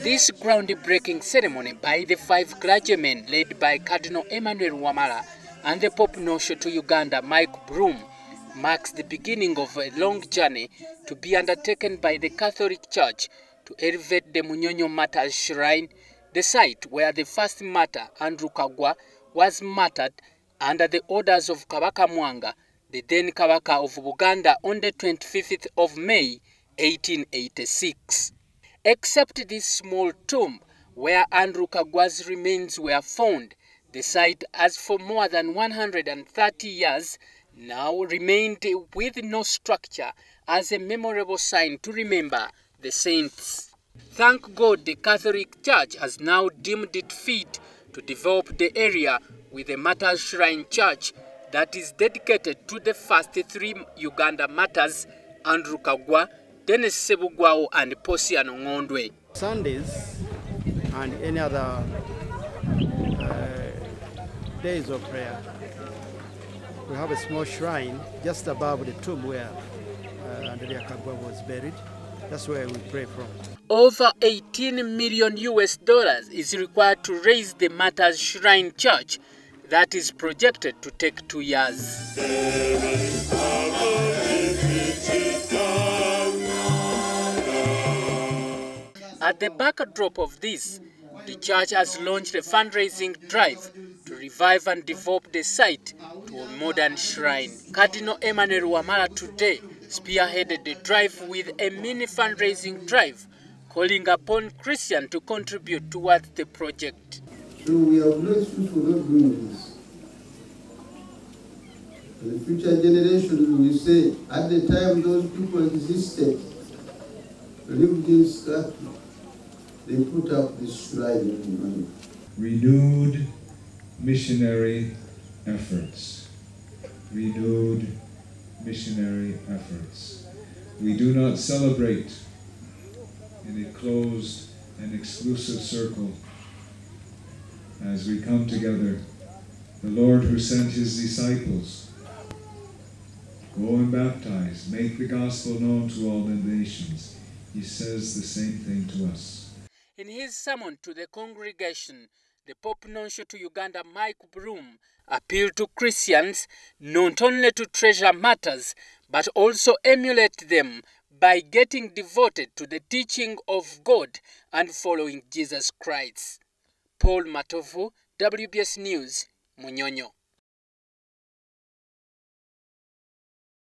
This groundbreaking ceremony by the 5 clergymen led by Cardinal Emanuel Wamala and the Pope Nonsho to Uganda Michael Blume marks the beginning of a long journey to be undertaken by the Catholic Church to elevate the Munyonyo Martyrs Shrine, the site where the first martyr, Andrew Kagwa, was martyred under the orders of Kabaka Mwanga, the then Kabaka of Buganda, on the 25th of May, 1886. Except this small tomb where Andrew Kagwa's remains were found, the site has for more than 130 years now remained with no structure as a memorable sign to remember the saints. Thank God the Catholic Church has now deemed it fit to develop the area with a Martyrs Shrine Church that is dedicated to the first 3 Uganda martyrs, Andrew Kagwa, Dennis Sebugwao and Posiano Ngondwe. Sundays and any other days of prayer, we have a small shrine just above the tomb where Andrea Kagwa was buried. That's where we pray from. Over $18 million is required to raise the Martyrs Shrine Church that is projected to take 2 years. At the backdrop of this, the church has launched a fundraising drive to revive and develop the site to a modern shrine. Cardinal Emanuel Wamala today spearheaded the drive with a mini fundraising drive, calling upon Christians to contribute towards the project. So we are grateful for not doing this. For the future generations will say, at the time those people existed, lived in Scotland, they put up this shrine in money. Renewed missionary efforts. Renewed missionary efforts. We do not celebrate in a closed and exclusive circle as we come together. The Lord who sent his disciples, go and baptize, make the gospel known to all the nations. He says the same thing to us. In his sermon to the congregation, the Pope Nonsho to Uganda Michael Blume appealed to Christians not only to treasure matters, but also emulate them by getting devoted to the teaching of God and following Jesus Christ. Paul Matovu, WBS News, Munyonyo.